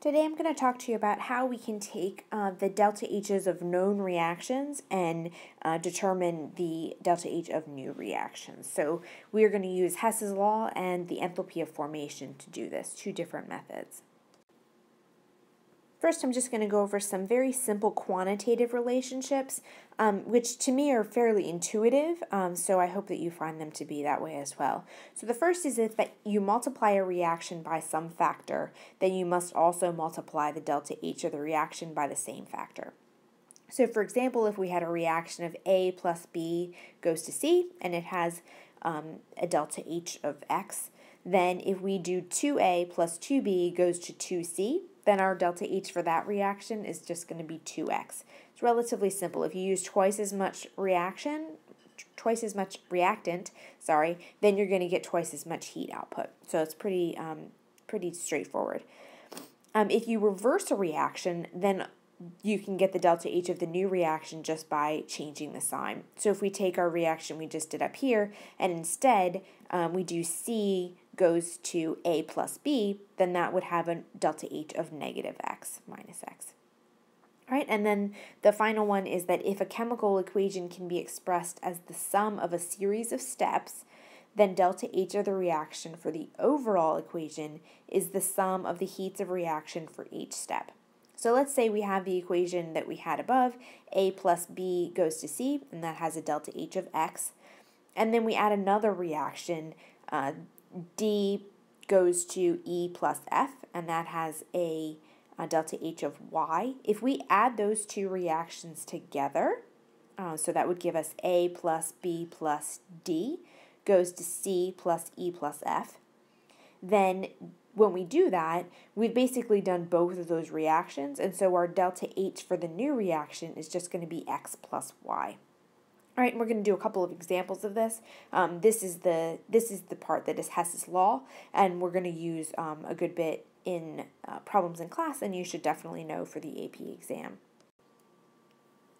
Today I'm going to talk to you about how we can take the delta H's of known reactions and determine the delta H of new reactions. So we are going to use Hess's law and the enthalpy of formation to do this, two different methods. First, I'm just going to go over some very simple quantitative relationships, which to me are fairly intuitive, so I hope that you find them to be that way as well. So the first is if that you multiply a reaction by some factor, then you must also multiply the delta H of the reaction by the same factor. So for example, if we had a reaction of A plus B goes to C, and it has a delta H of X, then if we do 2A plus 2B goes to 2C, then our delta H for that reaction is just going to be 2x. It's relatively simple. If you use twice as much reactant, then you're going to get twice as much heat output. So it's pretty straightforward. If you reverse a reaction, then you can get the delta H of the new reaction just by changing the sign. So if we take our reaction we just did up here, and instead we do C goes to A plus B, then that would have a delta H of negative X minus X. All right, and then the final one is that if a chemical equation can be expressed as the sum of a series of steps, then delta H of the reaction for the overall equation is the sum of the heats of reaction for each step. So let's say we have the equation that we had above, A plus B goes to C, and that has a delta H of X. And then we add another reaction, D goes to E plus F, and that has a delta H of Y. If we add those two reactions together, so that would give us A plus B plus D goes to C plus E plus F, then when we do that, we've basically done both of those reactions, and so our delta H for the new reaction is just going to be X plus Y. All right, and we're going to do a couple of examples of this. This is the part that is Hess's law, and we're going to use a good bit in problems in class, and you should definitely know for the AP exam.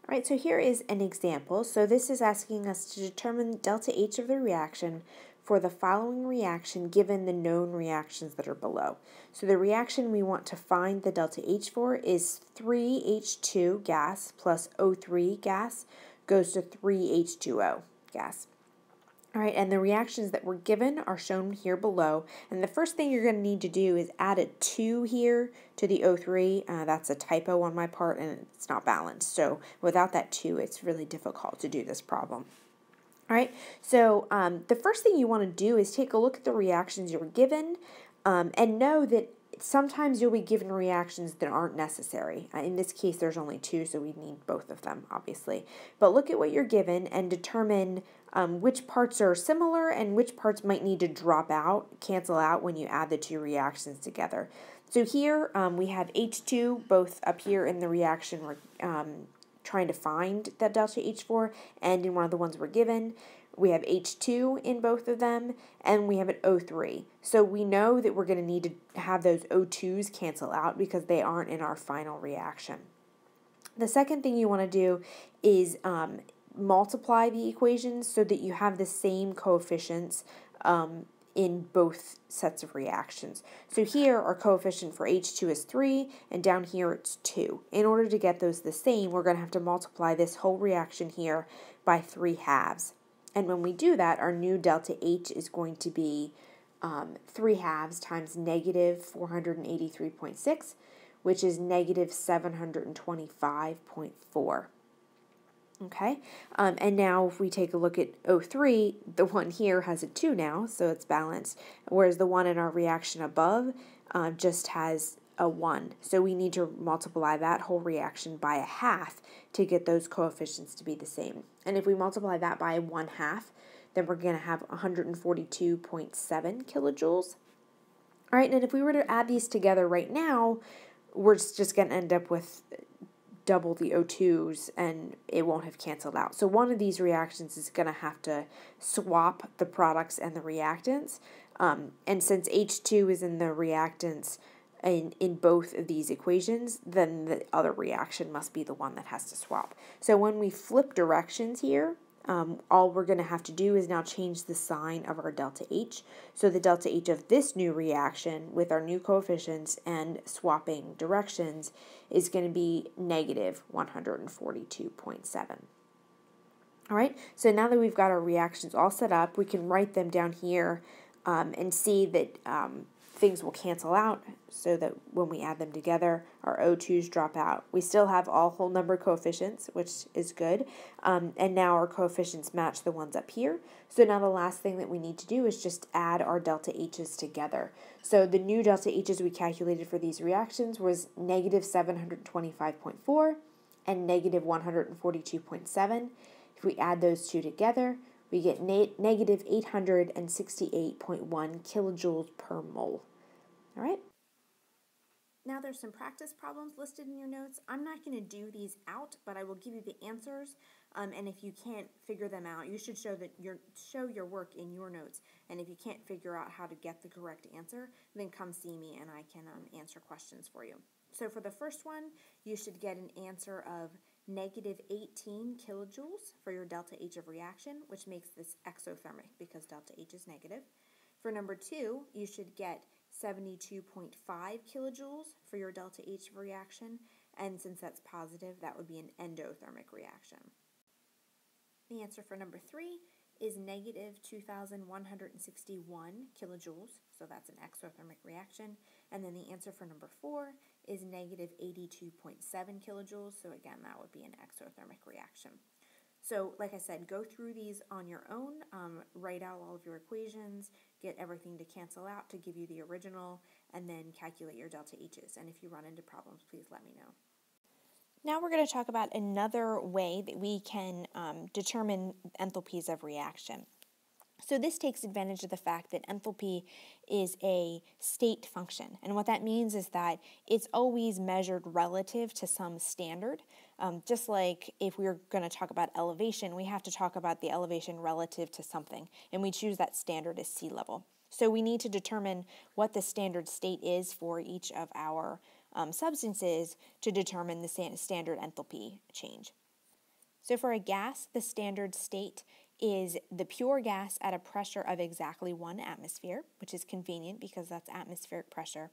All right, so here is an example. So this is asking us to determine delta H of the reaction for the following reaction given the known reactions that are below. So the reaction we want to find the delta H for is 3H2 gas plus O3 gas goes to 3H2O gas. All right, and the reactions that were given are shown here below. And the first thing you're going to need to do is add a 2 here to the O3. That's a typo on my part, and it's not balanced. So without that 2, it's really difficult to do this problem. All right, so the first thing you want to do is take a look at the reactions you were given and know that sometimes you'll be given reactions that aren't necessary. In this case, there's only 2, so we need both of them, obviously. But look at what you're given and determine which parts are similar and which parts might need to cancel out when you add the 2 reactions together. So here we have H2 both up here in the reaction we're trying to find that delta H for, and in one of the ones we're given. We have H2 in both of them, and we have an O3. So we know that we're going to need to have those O2s cancel out because they aren't in our final reaction. The second thing you want to do is multiply the equations so that you have the same coefficients in both sets of reactions. So here our coefficient for H2 is 3, and down here it's 2. In order to get those the same, we're going to have to multiply this whole reaction here by 3/2. And when we do that, our new delta H is going to be 3/2 times negative 483.6, which is negative 725.4. Okay, and now if we take a look at O3, the one here has a 2 now, so it's balanced, whereas the one in our reaction above just has a 1. So we need to multiply that whole reaction by 1/2 to get those coefficients to be the same. And if we multiply that by 1/2, then we're going to have 142.7 kilojoules. All right, and if we were to add these together right now, we're just going to end up with double the O2s, and it won't have canceled out. So one of these reactions is going to have to swap the products and the reactants. And since H2 is in the reactants in both of these equations, then the other reaction must be the one that has to swap. So when we flip directions here, all we're going to have to do is now change the sign of our delta H. So the delta H of this new reaction with our new coefficients and swapping directions is going to be negative 142.7. All right, so now that we've got our reactions all set up, we can write them down here and see that things will cancel out so that when we add them together, our O2's drop out. We still have all whole number coefficients, which is good, and now our coefficients match the ones up here. So now the last thing that we need to do is just add our delta H's together. So the new delta H's we calculated for these reactions was negative 725.4 and negative 142.7. If we add those two together, we get negative 868.1 kilojoules per mole. All right? Now there's some practice problems listed in your notes. I'm not going to do these out, but I will give you the answers. And if you can't figure them out, you should show your work in your notes. And if you can't figure out how to get the correct answer, then come see me and I can answer questions for you. So for the first one, you should get an answer of negative 18 kilojoules for your delta H of reaction, which makes this exothermic because delta H is negative. For number 2, you should get 72.5 kilojoules for your delta H of reaction, and since that's positive, that would be an endothermic reaction. The answer for number 3 is negative 2,161 kilojoules, so that's an exothermic reaction. And then the answer for number 4 is negative 82.7 kilojoules, so again, that would be an exothermic reaction. So like I said, go through these on your own, write out all of your equations, get everything to cancel out to give you the original, and then calculate your delta H's. And if you run into problems, please let me know. Now we're going to talk about another way that we can determine enthalpies of reaction. So this takes advantage of the fact that enthalpy is a state function. And what that means is that it's always measured relative to some standard. Just like if we were going to talk about elevation, we have to talk about the elevation relative to something. And we choose that standard as sea level. So we need to determine what the standard state is for each of our substances to determine the standard enthalpy change. So for a gas, the standard state is the pure gas at a pressure of exactly 1 atmosphere, which is convenient because that's atmospheric pressure.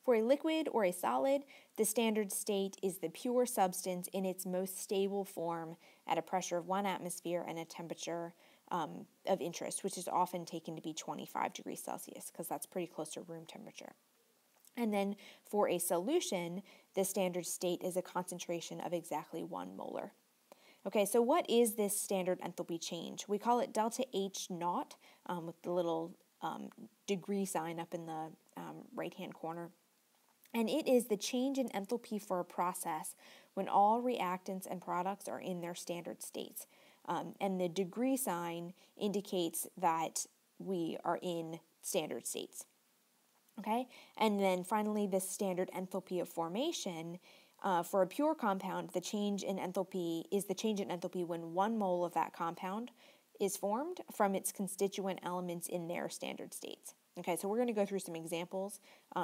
For a liquid or a solid, the standard state is the pure substance in its most stable form at a pressure of 1 atmosphere and a temperature of interest, which is often taken to be 25 degrees Celsius because that's pretty close to room temperature. And then for a solution, the standard state is a concentration of exactly 1 molar. Okay, so what is this standard enthalpy change? We call it delta H naught with the little degree sign up in the right-hand corner. And it is the change in enthalpy for a process when all reactants and products are in their standard states. And the degree sign indicates that we are in standard states. Okay, and then finally, the standard enthalpy of formation. For a pure compound, the change in enthalpy is the change in enthalpy when 1 mole of that compound is formed from its constituent elements in their standard states. Okay, so we're going to go through some examples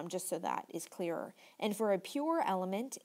just so that is clearer. And for a pure element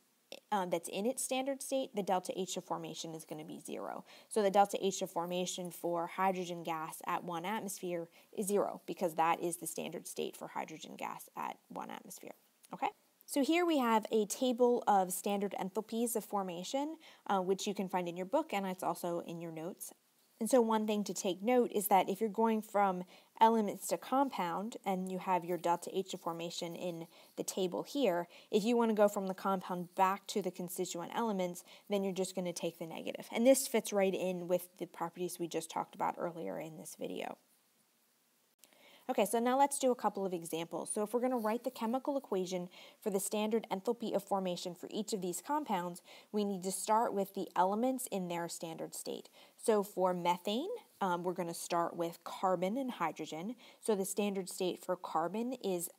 that's in its standard state, the delta H of formation is going to be 0. So the delta H of formation for hydrogen gas at 1 atmosphere is 0 because that is the standard state for hydrogen gas at 1 atmosphere. Okay? So here we have a table of standard enthalpies of formation, which you can find in your book, and it's also in your notes. And so one thing to take note is that if you're going from elements to compound, and you have your delta H of formation in the table here, if you want to go from the compound back to the constituent elements, then you're just going to take the negative. And this fits right in with the properties we just talked about earlier in this video. Okay, so now let's do a couple of examples. So if we're going to write the chemical equation for the standard enthalpy of formation for each of these compounds, we need to start with the elements in their standard state. So for methane, we're going to start with carbon and hydrogen. So the standard state for carbon is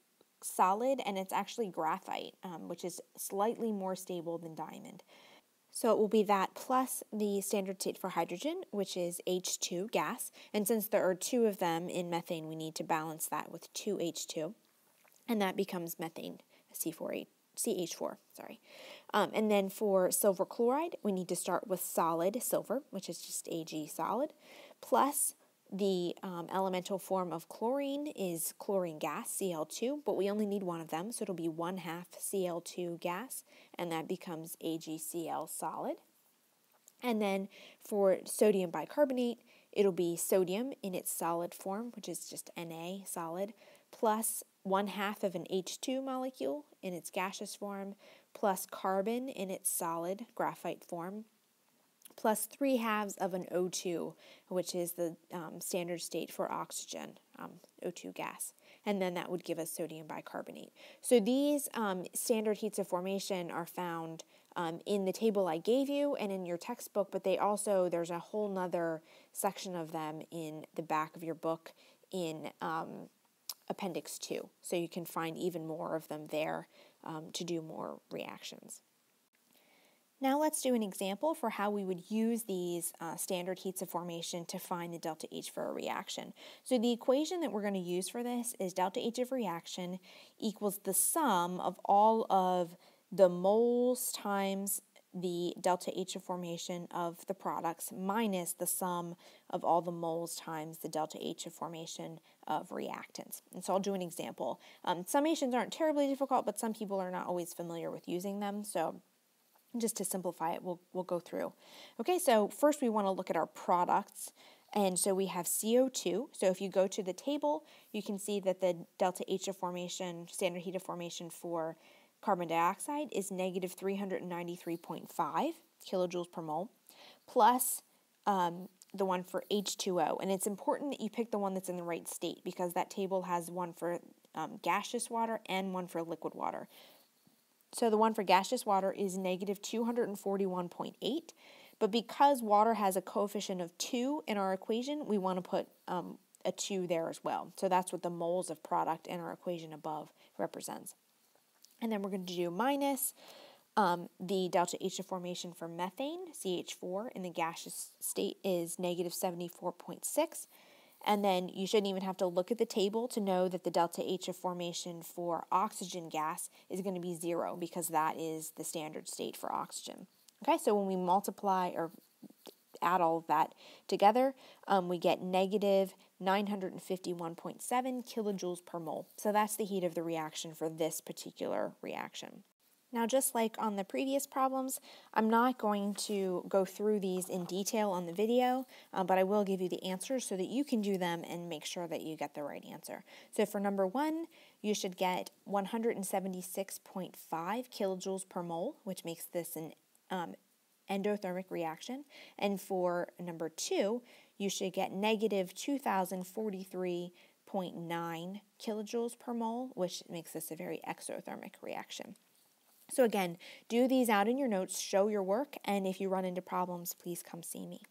solid, and it's actually graphite, which is slightly more stable than diamond. So it will be that plus the standard state for hydrogen, which is H2 gas. And since there are 2 of them in methane, we need to balance that with 2 H2. And that becomes methane, C4H, CH4, sorry. And then for silver chloride, we need to start with solid silver, which is just Ag solid, plus the elemental form of chlorine is chlorine gas, Cl2, but we only need one of them, so it'll be 1/2 Cl2 gas, and that becomes AgCl solid. And then for sodium bicarbonate, it'll be sodium in its solid form, which is just Na solid, plus 1/2 of an H2 molecule in its gaseous form, plus carbon in its solid graphite form, plus 3/2 of an O2, which is the standard state for oxygen, O2 gas. And then that would give us sodium bicarbonate. So these standard heats of formation are found in the table I gave you and in your textbook, but there's a whole nother section of them in the back of your book in Appendix 2. So you can find even more of them there to do more reactions. Now let's do an example for how we would use these standard heats of formation to find the delta H for a reaction. So the equation that we're going to use for this is delta H of reaction equals the sum of all of the moles times the delta H of formation of the products minus the sum of all the moles times the delta H of formation of reactants. And so I'll do an example. Summations aren't terribly difficult, but some people are not always familiar with using them, so just to simplify it, we'll go through. Okay, so first we want to look at our products. And so we have CO2. So if you go to the table, you can see that the delta H of formation, standard heat of formation for carbon dioxide is negative 393.5 kilojoules per mole, plus the one for H2O. And it's important that you pick the one that's in the right state because that table has one for gaseous water and one for liquid water. So the one for gaseous water is negative 241.8, but because water has a coefficient of 2 in our equation, we want to put a 2 there as well. So that's what the moles of product in our equation above represents. And then we're going to do minus the delta H of formation for methane, CH4, in the gaseous state is negative 74.6. And then you shouldn't even have to look at the table to know that the delta H of formation for oxygen gas is going to be 0 because that is the standard state for oxygen. Okay, so when we multiply or add all of that together, we get negative 951.7 kilojoules per mole. So that's the heat of the reaction for this particular reaction. Now, just like on the previous problems, I'm not going to go through these in detail on the video, but I will give you the answers so that you can do them and make sure that you get the right answer. So for number 1, you should get 176.5 kilojoules per mole, which makes this an endothermic reaction. And for number 2, you should get negative 2,043.9 kilojoules per mole, which makes this a very exothermic reaction. So again, do these out in your notes, show your work, and if you run into problems, please come see me.